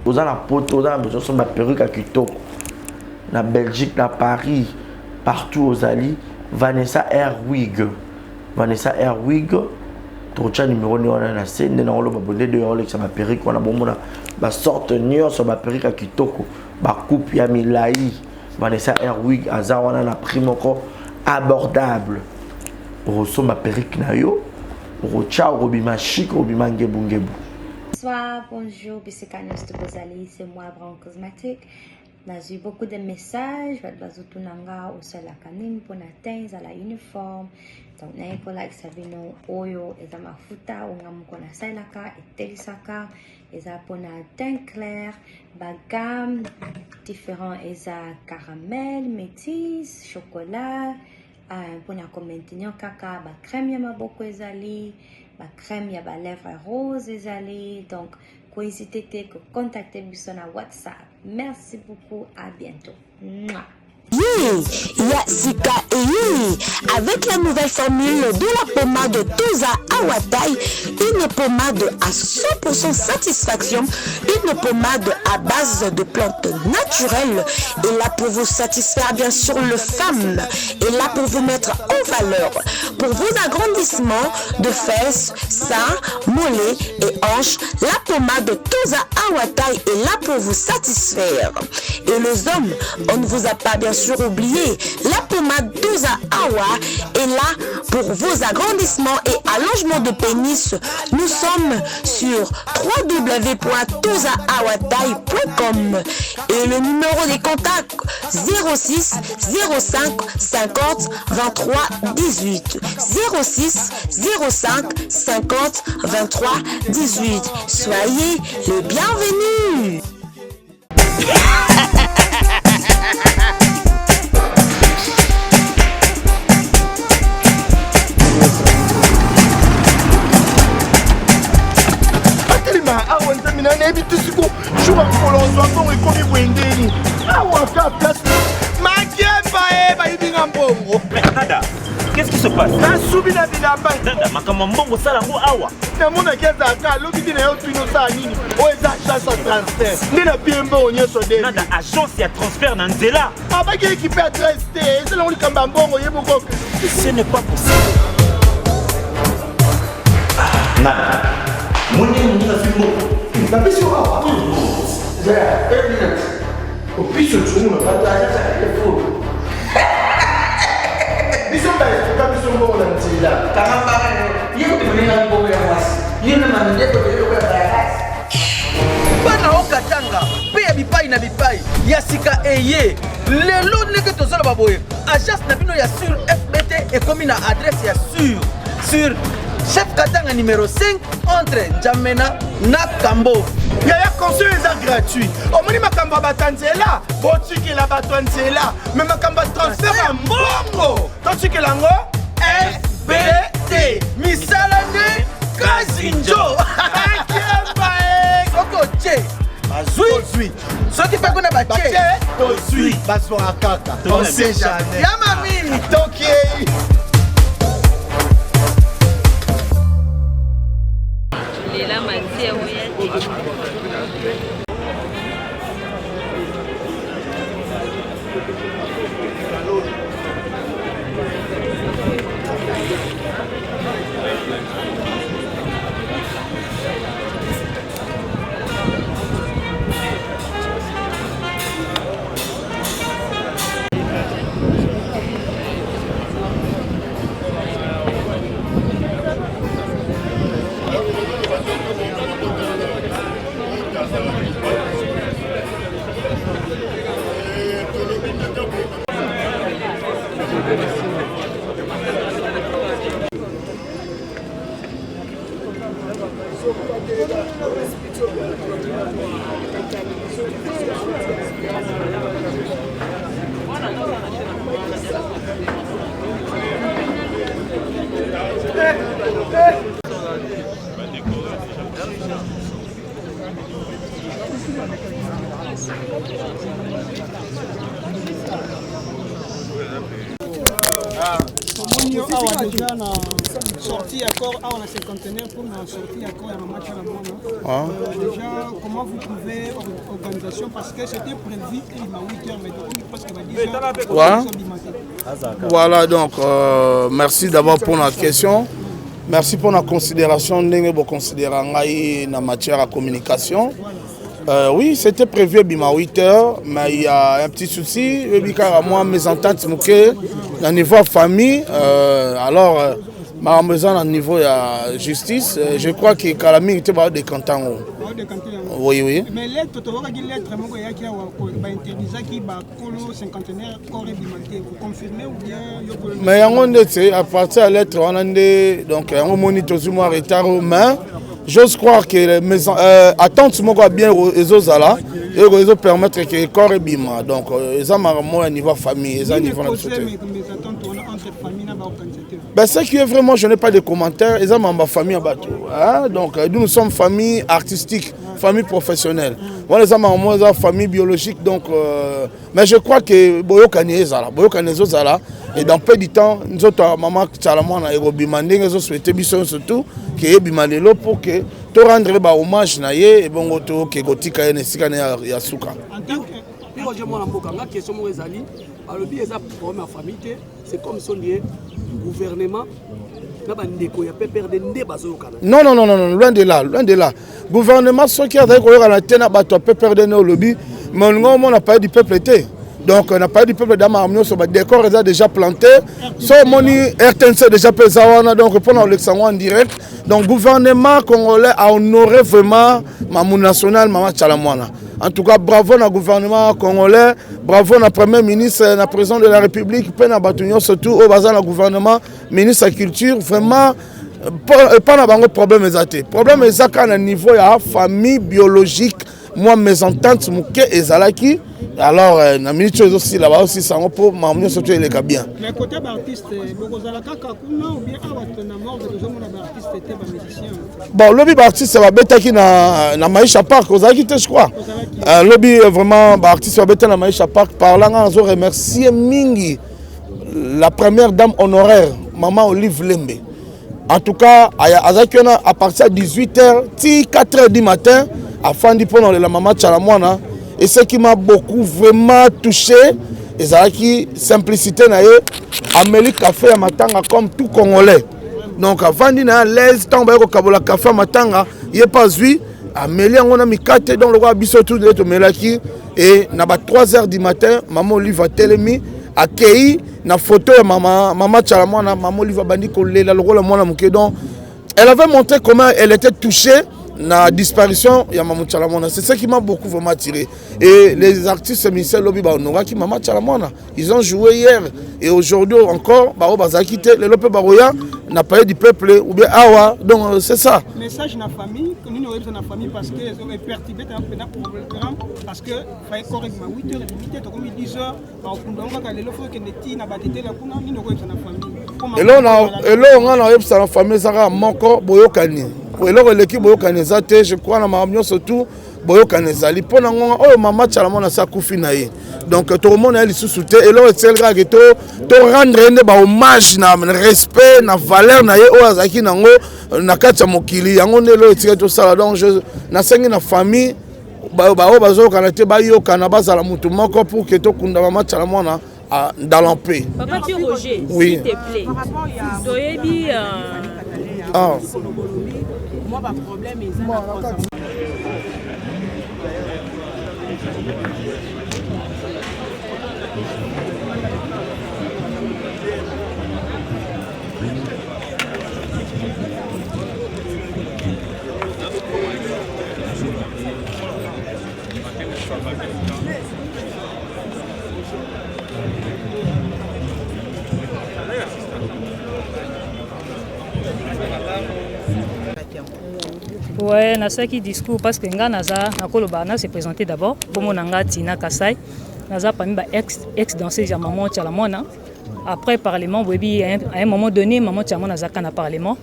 Aux la poto, aux besoin de ma perruque à Kitoko. Na Belgique, na Paris, partout aux alliés. Vanessa Airwig. Vanessa Airwig. Trocha numéro 9 on a na scène na on babonde de on ça ma perruque on a bon mona ba sorte nion sur ma perruque à Kitoko. Ba coupe ya milai. Vanessa Airwig aza on a na prix encore abordable. Pour ma perruque na yo. Rocha robima chic robima ngebu. Bonsoir, bonjour, Bissekanos de Bozali, c'est moi, Brown Cosmétique. J'ai eu beaucoup de messages, je nanga au sol la canine pour atteindre à la uniforme. Donc, j'ai collègue Savino Oyo, et ma futa, ou ngamukona sailaka, et telisaka, et pour teint clair, bagam, différents, et caramel, métis, chocolat, pour maintenir kaka, crème yama beaucoup ezali. La crème, il y a la lèvre rose, les donc, n'hésitez pas à contacter sur WhatsApp. Merci beaucoup, à bientôt. Mouah. Yasika et avec la nouvelle formule de la pommade Toza Awatai, une pommade à 100% satisfaction, une pommade à base de plantes naturelles, et là pour vous satisfaire bien sûr le femme, et là pour vous mettre en valeur, pour vos agrandissements de fesses, seins, mollets et hanches, la pommade Toza Awatai est là pour vous satisfaire. Et les hommes, on ne vous a pas bien sûr oublié, la pommade Toza Awa est là pour vos agrandissements et allongements de pénis. Nous sommes sur www.tozaawatai.com et le numéro des contacts 06 05 50 23 18 06 05 50 23 18. Soyez les bienvenus. Nada, qu'est-ce qui se passe? Nada, agence et transfert dans Nzela. Ce n'est pas possible. Nada. Bana okatanga pe ya bipai na bipai yasika eye lelo ndenge tozala baboye agence na bino ya sur FBT ekomi na adresse ya sur chef Katanga numéro 5 entre Njamena na Kambo. Yaya conseil est gratuit. Omoni makamba batanzela, botiki la batanzela, mais makamba transfert à mbongo. Totiki lango FBT. Misalane Kazinjo. Koko che. Bazui. Ce qui fait qu'on a baché. Tozui. Bazo akaka. On sait jamais. Yamami. Tokiei. Lela manzia oyate. Comunio a déjà sorti accord à la cinquantenaire pour la sortie accord à la match à la moine. Déjà, comment vous trouvez l'organisation parce que c'était prévu à 8h, mais depuis presque 10h. Ouais. Voilà, donc merci d'abord pour la question. Merci pour la considération. Vous considérez la matière à communication. Oui, c'était prévu à 8h, mais il y a un petit souci. Moi, mes ententes au niveau famille, alors ma maison au niveau de la justice, je crois que Kalami était des cantons. Oui, oui. Mais lettre, tu vois qu'il lettre, vous confirmez ou bien? Mais à partir de la lettre, on a donc on monitor moi retard mais j'ose croire que les maisons attentes bien les autres là et ils permettre que le corps est bima donc ils ont un niveau famille ils ont niveau ben ce qui est vraiment je n'ai pas de commentaires ils ont ma famille à bateau hein? Donc nous sommes famille artistique famille professionnelle on les a ma famille biologique donc mais je crois que boyo kanezo zala et dans peu de temps nous autres maman tchalamona et robimandé nous souhaité biso surtout que bimalelo pour que to rendre ba hommage na ye et bongo to ke gotika ene sikane ya suka en tant que Roger Mwana Mboka nga question mo ezali alobi eza problème ya famille c'est comme son lié gouvernement na ba ndeko ya PPRD nde bazokana non loin de là gouvernement ce qui a d'ailleurs ko yokana tena bato PPRD ne olobi mais on n'a pas du peuple été. Donc on n'a pas du peuple d'Amamio sur le décor est déjà planté. So moni RTNC déjà pesé donc pendant l'examen en direct. Donc gouvernement congolais a honoré vraiment Mamou national Mama Tchalamwana. En tout cas bravo au gouvernement congolais, bravo au premier ministre, au président de la République, peine à Batunyo surtout au bazar au gouvernement, ministre de la culture vraiment pas de problème exact. Problème exact à niveau de la famille biologique. Moi mes ententes mouké et zalaki alors na minute aussi là-bas aussi ça pour m'amener surtout les bien mais côté artiste bokozalaka kakuna ou bien abatona mort de gens mon artiste était ba musicien bon lobby artiste va betaki na Maisha Park ozalaki je crois lobby vraiment artiste va betaki na Maisha Park parlant je remercier mingi la première dame honoraire maman Olive Lembe en tout cas à partir de 18h 4h du matin afin de prendre la maman Tchalamwana et ce qui m'a beaucoup vraiment touché et ça qui simplicité na Amélie café à matanga comme tout congolais donc avant de na l'aise tant ba ko kabola café à matanga il pas vu Amélie on a mis 4 dans le roi biso tout de to melaki et na ba 3h du matin maman Olive Telemi accueilli na photo de maman Tchalamwana maman Olive bandi ko lela le rôle mwana muké donc elle avait montré comment elle était touchée la disparition de Mamou Tchalamwana. C'est ce qui m'a beaucoup vraiment tiré. Et les artistes Michel Lobi Baonora qui Mamou Tchalamwana, ils ont joué hier et aujourd'hui encore, les Lopé Baroya n'a pas eu du peuple ou bien Awa. Donc c'est ça. Message na famille, que nous avons na famille parce qu'ils ont perturbé un programme parce que fallait correctement 8h limité, comme 10h, on a les lofos qui n'étaient pas battés la kuna, nous avons na famille. Et là on a la famille Zara Moko Boyokani. Et l'équipe Boyokanezate, je crois, na surtout Boyokanezali. Pour nous, maman Tchalamwana sa koufi naïe. Donc tout le monde a soutenu. Et là, c'est le gars qui te rendre un hommage, na respect, na valeur naïe. Oh, azaki nango na kacha mokili. Yango ne lo etire tout ça. Donc je na sengi na famille. Bazo kanate bayo kanaba za la mutu moko pour que to kunda maman Tchalamwana dans la paix. Papa Roger, oui. S'il te plaît. Doyebi moi, pas de problème, ils Ouais, naza qui discours parce que nga naza nakoloba na se présenter d'abord comme on nga Tina Kasai naza parmi ba ex danseuse ya maman Tchalamwana après parlement webi à un moment donné maman Tchalamwana naza kana parlement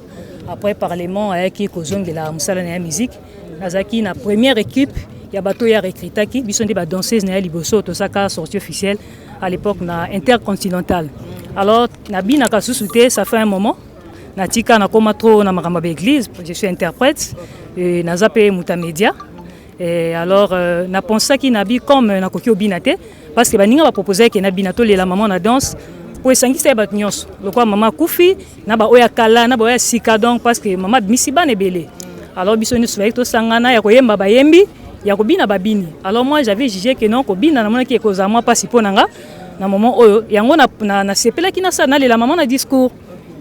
après parlement ayaki kozongela musala na musique naza ki na première équipe ya bato ya recrutaki biso nde ba danseuse na liboso to saka sortie officielle à l'époque na Intercontinental Alors Nabi Nakasusuté, ça fait un moment. Natika nakoma trop na makamba l'église, je suis interprète et nazape mutamedia. Et alors na pensa ki Nabi comme nakoki obinate parce que baninga ba proposer que Nabi nato la maman na danse pour esangisa bat nyos. Le quoi maman kufi na ba oya kala na ba oya sika donc parce que maman misiba ne belé. Alors biso ni souvey to sangana ya koyemba bayembi ya kobina babini. Alors moi j'avais jugé que non kobina na mona ki ekoza moi pas siponanga na moment oyo yango na sepela ki na sa na la maman na discours.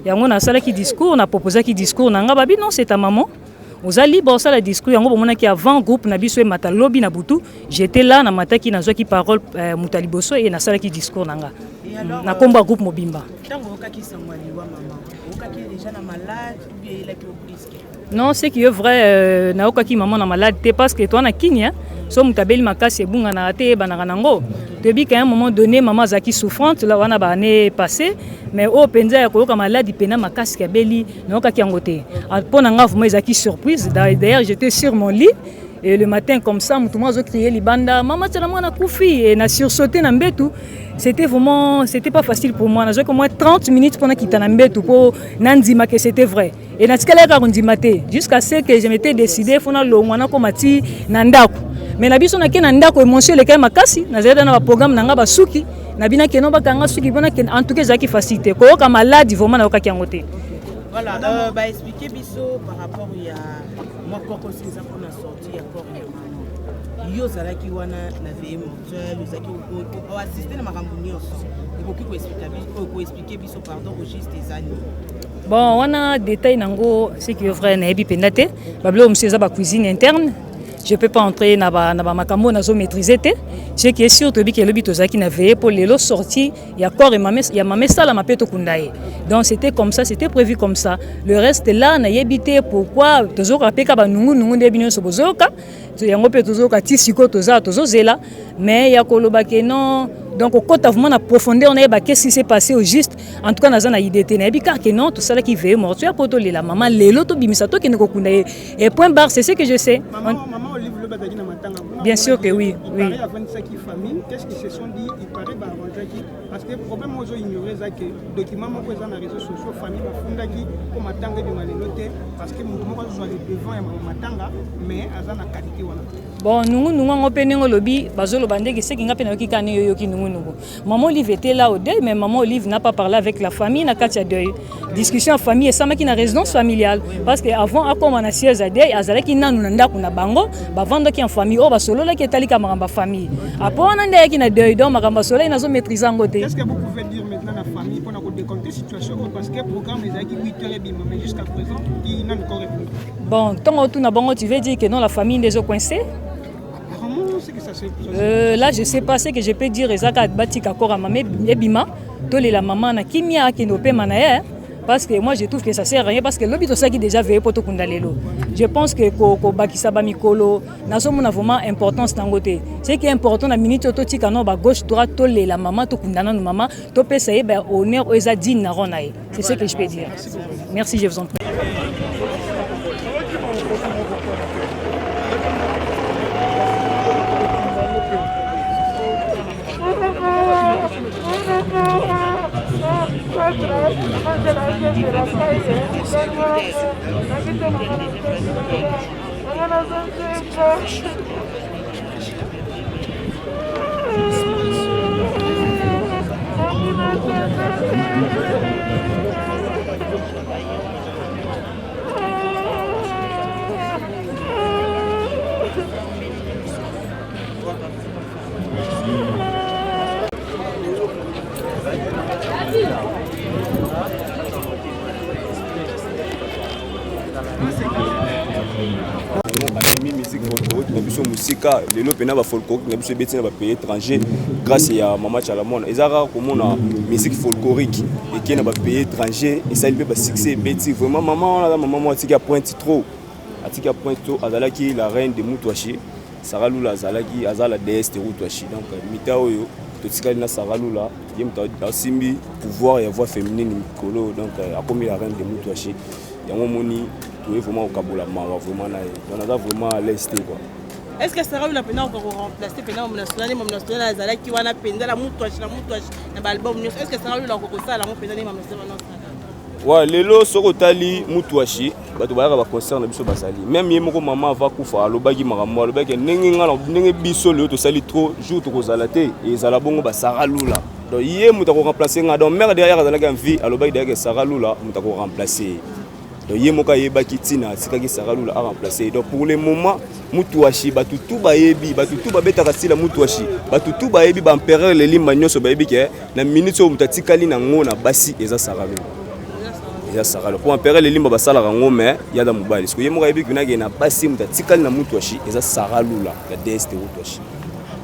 Yango na sala ki discours na proposé ki discours nanga babi non c'est ta maman. Oza libre ça le discours yango bomona ki avant groupe na biso e matalobi na butu j'étais là na mataki na zoki parole mutaliboso et na sala ki discours nanga. Na komba groupe mobimba. Tango okaki sangwali wa maman. Okaki déjà na malade ou bien il a au risque. Non, c'est qui est vrai na okaki maman na malade parce que toi na kinya so mutabeli makasi ebunga na te banaka nango. Depuis qu'à un moment donné maman zaki souffrante là wana ba année passée mais au penza ya koyoka malade pena makasi kabeli na okaki ngote. Pour na ngafu moi zaki surprise d'ailleurs j'étais sur mon lit. Et le matin comme ça, tout le monde a crié Libanda, maman tu as la koufi et na sursauté na mbetu. C'était vraiment, c'était pas facile pour moi. J'ai au moins 30 minutes pour quitter na mbetu pour nandima que c'était vrai. Et na tikala ka ndimate jusqu'à ce que je m'étais décidé fona longwana ko mati na ndako. Mais na biso na ke na ndako émotion le kay makasi, na zeda na programme na nga basuki, na bina ke no bakanga suki bona ke en tout cas zaki facilité. Ko ka malade vraiment na okaki ngote. Voilà, bah expliquer biso par rapport à moi koko sinza pour na sortie ya corps ya maman. Yo zalaki wana na veille mortuelle, zaki o assister na makambo nyonso. Ikoki ko expliquer biso pardon registre des années. Bon, wana détail nango c'est que vrai na ebi pendate. Bablo mseza ba cuisine interne. Je peux pas entrer na ba makambo na zo maîtriser te. Ce qui est sûr to bi ke lobi to zaki na veille pour lelo sortie ya corps et maman ya maman sala mapeto kundaye. Donc c'était comme ça, c'était prévu comme ça. Le reste là na yebité pourquoi toujours apeka ba nungu de binyo so bozoka. Yango pe toujours ka tisiko toza tozo zela mais ya koloba ke non. Donc au côté vraiment na profondeur on a qu'est-ce qui s'est passé au juste en tout cas na zana idée na bika que non tout ça là qui veut mortuaire pour to la maman lelo to bimisa to ke ko kundaye et point barre c'est ce que je sais. Maman Olive le badagi na matanga. Bien sûr que oui, oui. Il paraît avant ça qui famille, qu'est-ce qu'ils se sont dit, il paraît bah parce que le problème aux ignorer ça que document moi présent dans les réseaux sociaux famille va fonder qui comme matanga de malenoté parce que mon moi soit le devant et matanga mais azana qualité wana. Bon nous on peut nengo lobby bazolo bandeki c'est qui ngapé na yoki kane yoki nous. Maman Olive était là au deuil mais maman Olive n'a pas parlé avec la famille na katia deuil. Discussion en famille et ça qui na résidence familiale parce que avant à comme on a siège à deuil azala ki nanu na ndako na bango ba vendre qui en famille oh ba solo là qui est talika maramba famille. Après on a ndaya ki na deuil donc maramba solo ina zo maîtriser ngote. Qu'est-ce que vous pouvez dire maintenant la famille pour nous décompter situation parce que le programme les a qui 8h mais jusqu'à présent il n'a encore répondu. Bon tant tout na bango tu veux dire que non la famille des coincés. Là je sais pas ce que je peux dire ezaka batika kora mama ebima to la maman na kimia ki no pe manaye parce que moi je trouve que ça sert à rien parce que l'obito ça qui déjà veille pour to kundalelo. Je pense que ko bakisa ba mikolo na somo na vraiment importance nangote. Ce qui est important na minute to tika no ba gauche droite to la maman to kundana no maman to pe ça ba honneur eza digne na ronaye. C'est ce que je peux dire. Merci, je vous en prie. musika lelo pena ba folklorique na biso betina ba pays étranger grâce à Mama Chalamona ezara komona musique folklorique et qui na ba pays étranger et ça il peut ba succès beti vraiment maman moi tika pointe trop azalaki la reine de Mutwashi Sarah Lula azalaki azala déesse de Mutwashi donc mita oyo to tikali na Sarah Lula yemta asimbi pouvoir et voix féminine mikolo donc a commis la reine de Mutwashi yango moni vraiment au Kabola mawa vraiment na on a vraiment à l'est quoi. est-ce que Sarah Lula pena encore remplacer pena mon national azala qui wana penda la mutwashi na album est-ce que Sarah Lula encore ça la mon penda mon national ouais lelo soko tali mutwashi bato bayaka ba concert na biso basali même ye moko maman va kufa alobaki makambo alobaki ndenge biso lelo to sali trop jour to kozala te ezala bongo ba Sarah Lula donc ye muta ko remplacer nga donc mère derrière azala ka vie alobaki derrière Sarah Lula muta ko remplacer donc ye moka yebaki tina sikaki Sarah Lula a remplacer donc pour le moment mutwashi batutu bayebi batutu babetaka sila mutwashi batutu bayebi ba empereur le limba nyoso bayebi ke na minute o mutatikali na ngona basi eza Sarah Lula ya Sarah Lula pour empereur le limba basala rango mais ya da mobali parce que ye moka yebi kunaki na basi mutatikali na mutwashi eza Sarah Lula la DST mutwashi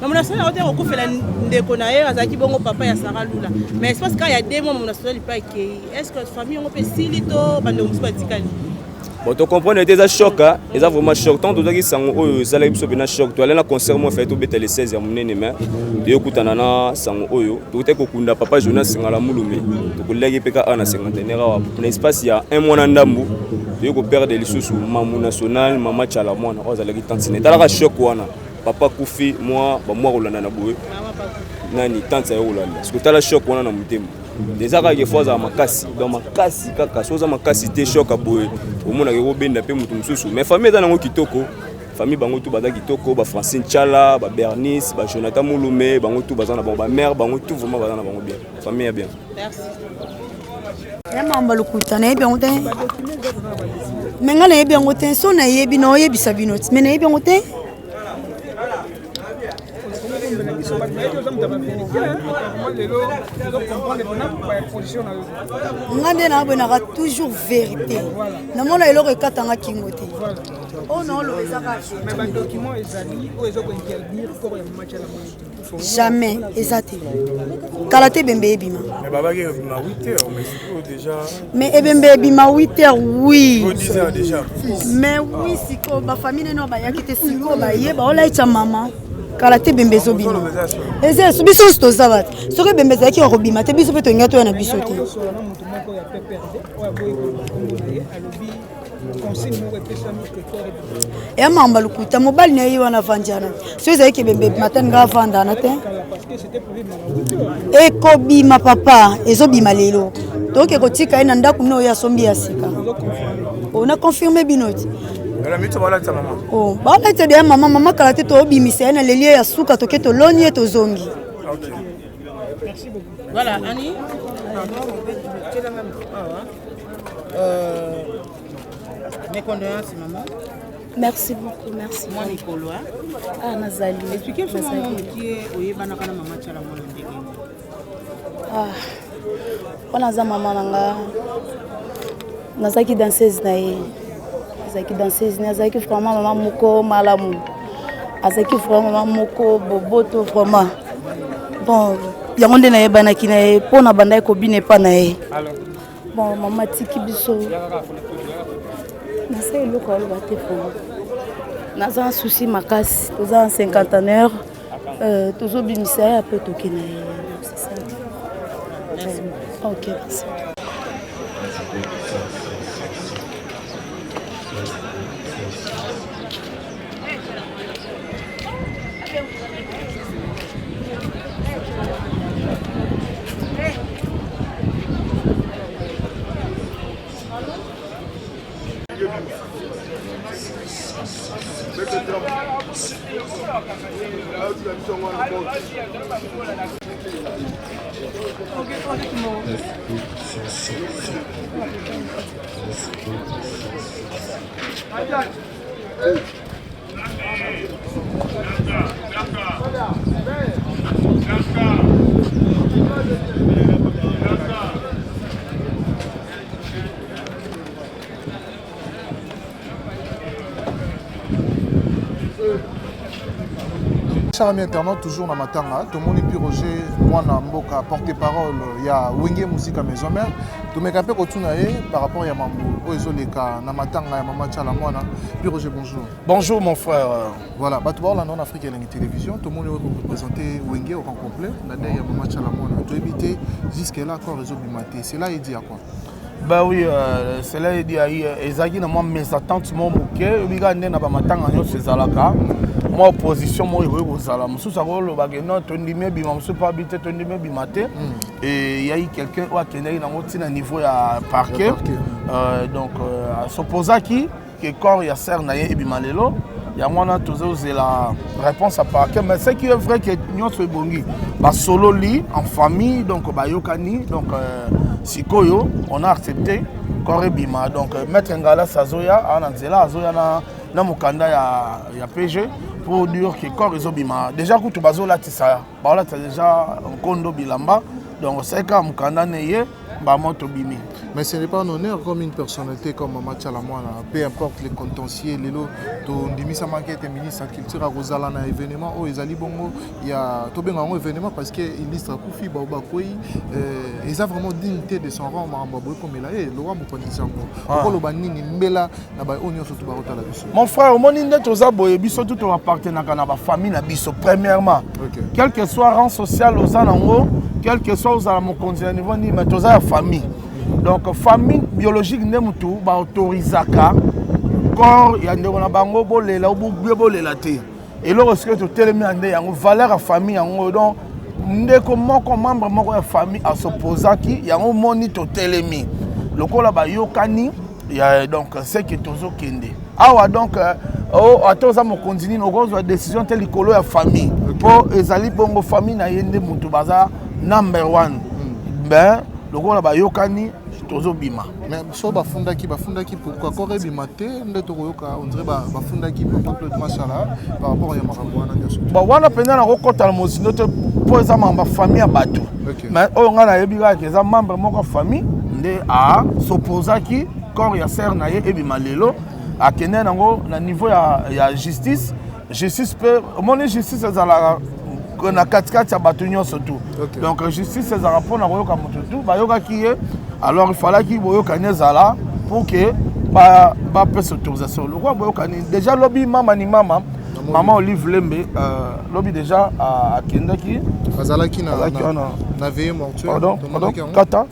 na mon national ote okufela ndeko na ye azaki bongo papa ya Sarah Lula mais c'est parce qu'il y a des mois mon national pas qui est-ce que famille on peut silito bande musibatikali bon tu comprends déjà choc hein ça vraiment choc tant d'autres qui sont oyo zala biso bena choc tu allais na concert moi fait to beta le 16 ya munene mais de kutana na sango oyo to te kokunda papa Jonas ngala mulumi to kolegi peka ana 50 wa na espace ya un mois na ndambu de ko perdre lisusu mamu national mama chala mwana ozala ki tantine tala choc wana papa kufi moi ba moi rolanda na boye nani tante ya rolanda parce que tala choc wana na mutema déjà quand il faut za makasi dans makasi kaka soza makasi te choc aboye omona ke robenda pe mutu mususu mais famille za nango kitoko famille bango tout baza kitoko ba Francine Chala ba Bernice ba Jonathan Mulume bango tout baza na bango ba mère bango tout vraiment baza na bango bien famille bien merci Yama mbalukuta na yebi ngote menga na yebi ngote so na yebi no yebi sabinoti me na yebi ngote ngande na bonaka toujours vérité namona eloko ekatanga kingo te oh non le ezaka mais ba document ezali o ezoko interdire pour le match à la moindre jamais ezate kala te bembe ebima mais babaki ebima 8h mais c'est déjà mais ebembe ebima 8h oui 10h déjà mais oui siko ba famille no ba yakite siko ba yeba ola icha mama kala te bembe zobima eze so biso sto zavat soki bembe zaki robima te biso peto ngato na biso te ya mamba lukuta mobali na yi wana vanjana so ezaki bembe matin nga vanda na te ekobima papa ezobima lelo donc ekotika ina ndaku no ya sombi ya sika on a confirmé binoti oh bala te de mama kala te to bimisa na lelie ya suka to keto lonye to zongi OK merci beaucoup voilà Annie mes condoléances maman merci beaucoup merci moi Nicolo ah nazali expliquez moi qui est oyebana kana mama chala mwana ndenge ah ona za mama nanga nazaki danseuse na ye azaki danseuse na azaki vraiment maman moko malamu azaki vraiment maman moko boboto vraiment bon yango nde na ye banaki na ye pona banda ko bine pa na ye bon mama tiki biso na sa eloko aloba te po naza un souci makasi toza en 50 tozobimisa ye ape toke na ye c'est ça merci OK merci Chers amis internautes, toujours dans Matanga, tout le monde est plus Roger, moi Namboka, porte-parole, il y a Wenge Musique à Maison Mère. Tout le monde est par rapport à Mambo, Oezoleka, Namatanga, Mama Chalamwana. Puis Roger, bonjour. Bonjour mon frère. Voilà, Batouba, la non-Afrique et la télévision, tout le monde est présenté Wenge au grand complet. Là, il y a Mama Chalamwana. Tu habites jusqu'à-là, encore réseau Bimaté. C'est là, il dit à quoi? Bah oui, c'est là il dit Ezagi na moi mes attentes mon bouquet, biga ndena ba matanga nyo sezalaka. moi opposition moi il kozala mosusu akoloba ke non tondimi ebima mosusu mpo abite tondimi ebima te et il y a eu quelqu'un oyo akendaki nango ntina niveau ya parquet donc asopozaki ke corps ya ser na ye ebima lelo yango wana tozozela réponse à parquet mais ce qui est vrai que nyonso ebongi basololi en famille donc bayokani donc sikoyo on a accepté corps ebima donc maître ngala sazoya ana nzela azoya na mokanda ya PG pour dire que corps ezobima déjà kutu bazolatisa baolatisa déjà nkondo bilamba donc c'est quand mokanda neye bamoto bimi. Mais ce n'est pas un honneur comme une personnalité comme Mama Tchalamwana, peu importe les contentieux, les lots, ton dimisa manqué tes ministre de la culture à Rosala na événement au Ezali Bongo, il y a tout bien un événement parce que illustre Koufi Baoba Koi, ils ont vraiment dignité de son rang Maramba Boy comme il a et le roi Moukondissango. Pourquoi le banini mbela na ba onyo surtout barota la biso. Mon frère, au monde inde toza boye biso tout appartenant à la famille na biso premièrement. Quel que soit rang social aux anango, quel que soit aux mon conseil niveau ni mais toza famille. Donc famille biologique nemutu ba autorisaka corps ya ndeko na bango bolela obubie bolela te et lorsque to telemi ande yango valeur ya famille yango donc ndeko moko membre moko ya famille asopozaki yango moni to telemi lokola ba yokani ya donc c'est que tozo kende awa donc atoza mo continue okozwa décision telle likolo ya famille po ezali bongo famille na yende mutu baza number 1 ben lokola ba yokani tozobima mais so bafundaki pourquoi corps ebima te ndeto koyoka on dirait bafundaki peuple de machala par rapport à makambo wana nyoso ba wana pena na kokota na mosino te po eza mamba famille ya bato mais oyo nga na yebi kaka eza membre moko famille nde a s'opposaki corps ya ser na ye ebima lelo akende nango na niveau ya justice peut omoni justice ezalaka na katikati ya bato nyonso tu donc justice ezalaka mpona koyoka moto tu bayokaki ye alors il fallait qu'il boyokani ezala pour que bapesa autorisation lokwa boyokani déjà lobi mama ni mama Olive Lembe lobi déjà akendaki azalaki na veille mortuaire pardon kata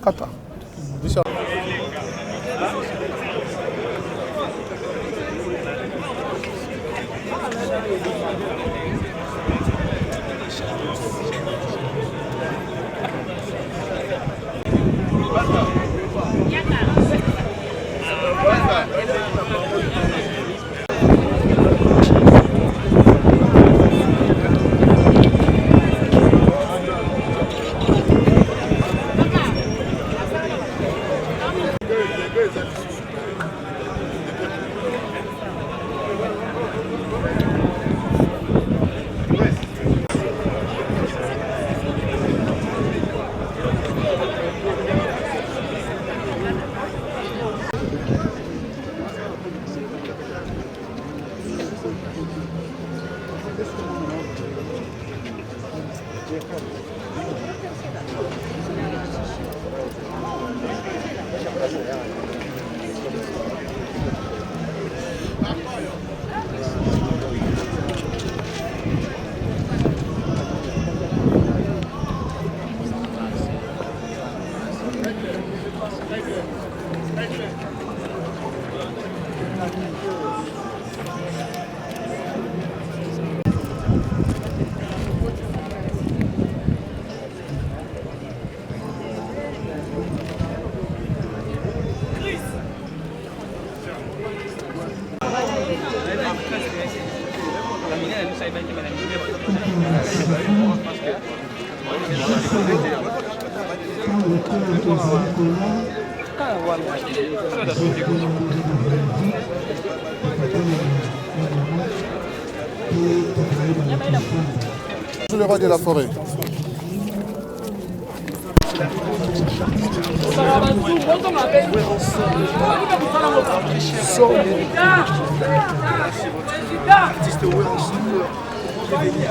le roi de la forêt.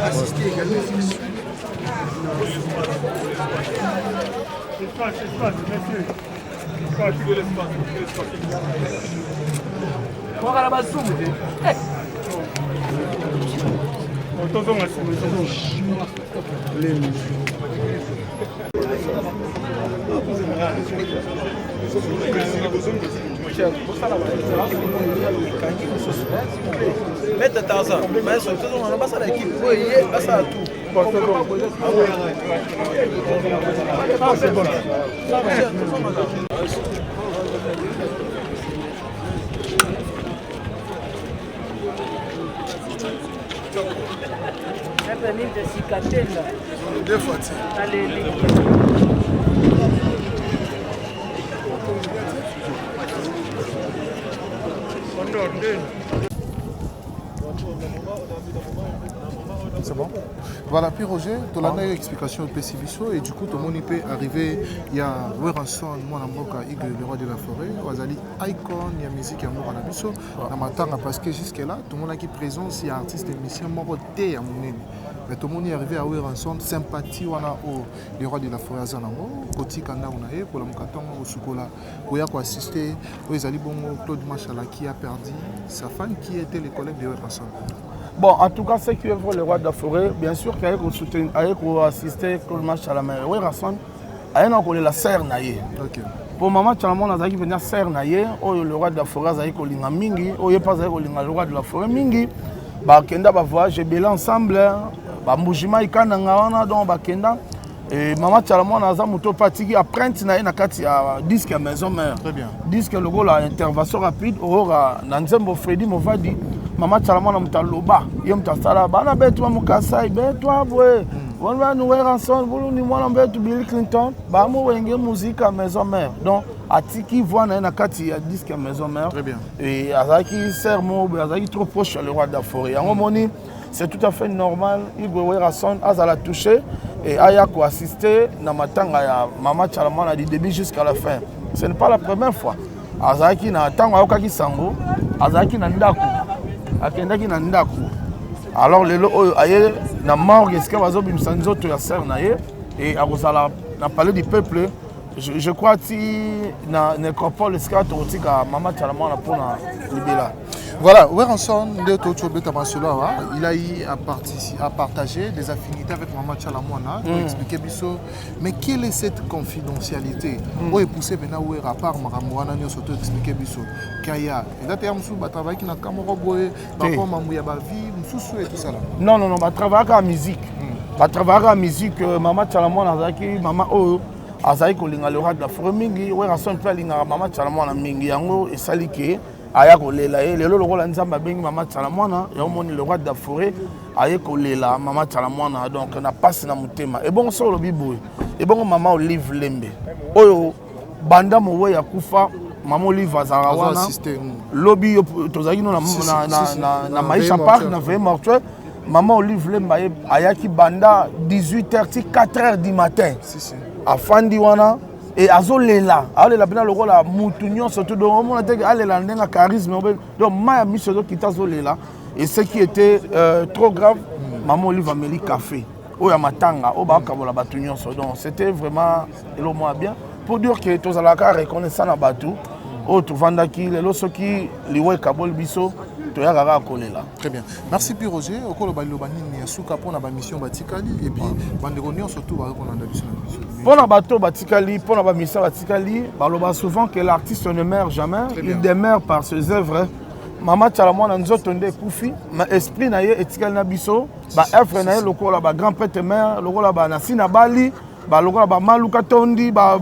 Assister également. Espace, messieurs. Mettre Tarzan, mais surtout on passe à l'équipe, oui, passe à tout. Ah, c'est bon. Deux fois. C'est bon. Voilà, puis Roger, tu as une explication au PCBiso et du coup, tout le monde peut arriver. Il y a Weranson, moi, Igor, le roi de la forêt, Wazali, Icon, il y a musique, il y a Moura Nabiso. Parce que jusque-là, tout le monde a qui présence, il y a artiste et musicien, Moroté, à mon avis. Mais tout le monde est arrivé à Weranson, sympathie, on a le roi de la forêt à Zanango, Koti Kanda, on a eu, pour la Moukaton, au Sukola, où il y a assister, Wazali Bongo, Claude Machala, qui a perdu sa femme, qui était le collègue de Weranson. Bon, en tout cas, ceux qui œuvrent le roi de la forêt, bien sûr qu'il y a pour soutenir, pour assister Claude Machala, oui, Rasson, il y a la serre naïe. Pour maman Chalamon, on a dit venir serre naïe, le roi de la forêt, il y a mingi, il y a pas le roi de la forêt mingi, Kenda va voyager belé ensemble, Moujima Ikananga, donc Kenda. Et maman Chalamon, on a dit que fatigué après un disque à maison mère. Très bien. Disque le gars la intervention rapide, Nanzembo Freddy Movadi. Maman Chalamon a mutaloba, yom tasala, bana betu mukasai, betu abwe. On va nous voir ensemble, vous nous moi betu Bill Clinton, ba mo wenge musique à maison mère. Donc atiki voit na kati ya disque à maison mère. Très bien. Et azaki sermo, azaki trop proche le roi de la forêt. En moni, c'est tout à fait normal, Igor Werasson azala touché et aya ko assister na matanga ya Maman Chalamon du début jusqu'à la fin. Ce n'est pas la première fois. Azaki na tango akaki sango, azaki na ndako. Akendaki na ndako. Alors lelo oyo aye na morgue eske bazobimisa nzoto ya sœur na ye et akozala na palais du peuple. Je crois que na nécropole eske tokotika Maman Chalamon pour na libela. Voilà, Weranson, il a eu à partager des affinités avec Maman Chalamon pour expliquer Bisso. Mais quelle est cette confidentialité? Où est poussé maintenant à part Maramouana surtout expliquer Bisso. Kaya, et là tu as un travail qui n'a qu'à m'envoyer, parfois Mamouya Bavi, Moussou et tout ça là. Non, non, non, je travaille en musique. Je travaille en musique, Maman Chalamon, Maman Oh. Azai kolinga le roi de la forêt mingi, Weranson pe linga Maman Chalamon na mingi yango esalike aya kolela lelo lokola nzamba bengi Maman Chalamon ya omoni le roi de la forêt aya kolela Maman Chalamon donc na passe na mutema et bon so lobi boy et bon Maman Olive Lembe oyo banda mowe ya kufa Maman Olive azarawana lobby tozaki na Maisha Park na veille mortuaire Maman Olive Lembe ayaki banda 18h 4h du matin. Afandi wana et azolela azolela bina lokola mutu nyonso to donc on a dit alela ndenga charisme donc ma miso qui tazolela et ce qui était trop grave Maman Olive ameli café oya matanga o ba kabola batu nyonso donc c'était vraiment le moins bien pour dire que tozalaka reconnaissant na batu o to vandaki lelo soki liwe kabol biso. Très bien. Merci puis Roger. Au cours de la souka pour la mission Batikali et puis Banderonion surtout pour la bateau Batikali, pour la mission Batikali, on souvent que l'artiste ne meurt jamais, il demeure par ses œuvres. Maman Chalamon a nous entendu Koufi, mais esprit na ye etikali na biso, ba œuvre na ye loko la ba grand père mère, loko la ba Nasina Bali, ba loko la ba Maluka Tondi, ba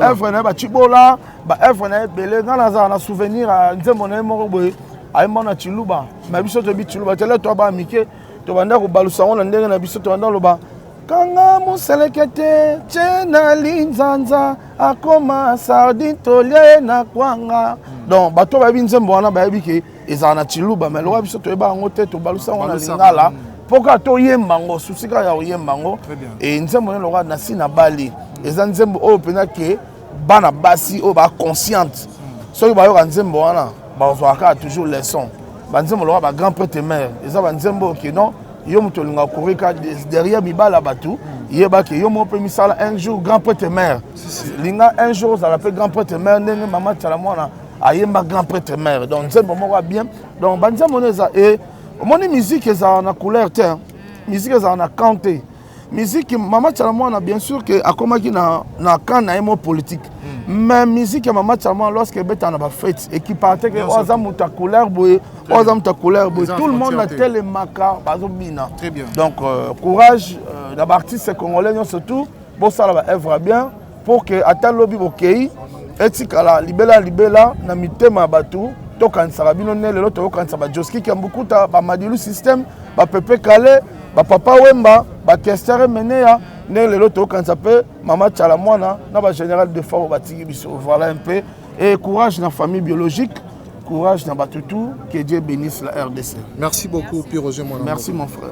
œuvre na ba Chibola, ba œuvre na belé dans la souvenir à Nzembo na moko boye. Aïmana Chiluba, ma biso to bi Chiluba, tele to ba mike, to banda ko balusa on ndenge na biso to banda loba. Kanga muselekete, chena linzanza, akoma sardine tolie na kwanga. Donc bato ba binzembo wana ba bike ezana Chiluba, mais lo biso to ba ngote to balusa on lingala. Poka to yembango, susika ya yembango. Et nzembo lo na sina bali. Eza nzembo o pena ke bana basi o ba consciente. So ba yo nzembo wana. Bazwaka toujours les sons. Banzembo le grand prêtre mère. Ils ont banzembo qui non. Yom tolinga korika derrière Mibala Batu. Yeba ki yom peut misala un jour grand prêtre mère. Linga un jour ça l'appelle grand prêtre mère. Nenge Maman Chalamon ayemba grand prêtre mère. Donc nzembo mo bien. Donc banzembo neza et mon musique ça na couleur terre. Musique ça na canté. Musique Maman Chalamon bien sûr que akomaki na kan na emo politique. mais musique ya Mama Tchalama lorsque beta na ba fête et qui partait que oza muta couleur boy oza muta couleur boy tout le monde a tel maka bazo bina. Très bien. Donc courage d'abord artistes congolais surtout pour ça la œuvre bien pour que ata lobby bokei etikala libela na mitema batu to kansara bino ne lelo to kansara ba Joski qui a beaucoup ta ba Madilu système ba Pepe Kale ba Papa Wemba ba Kester Menea ne lelo to kansara pe Mama Tchalama na ba général de fort batigi biso voilà un peu et courage dans la famille biologique courage dans Batutu que Dieu bénisse la RDC. Merci beaucoup Pierre Roger mon merci mon frère.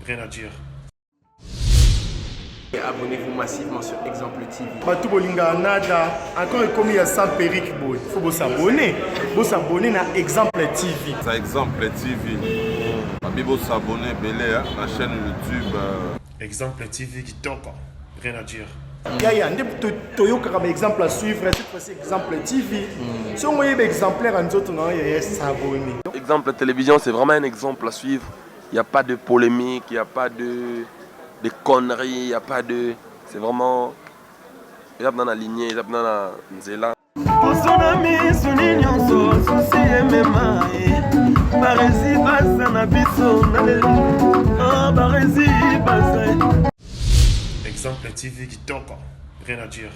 Rien à dire. Abonnez-vous massivement sur Exemple TV. Batou Bolinga Nada, encore comme il y a 100 périques, il faut vous s'abonner. Vous s'abonner à Exemple TV. C'est Exemple TV. Vous s'abonner à la chaîne YouTube. Exemple TV qui toque. Rien à dire. Yaya, toyoka comme exemple à suivre, cette fois-ci exemple TV. Si on voyait exemplaire en autres, non, il y a s'abonner. Exemple télévision, c'est vraiment un exemple à suivre. Il n'y a pas de polémique, il n'y a pas de conneries, il n'y a pas de... C'est vraiment... Il y a dans la lignée, il y a dans la nzela. Exemple TV qui tombe, rien à dire.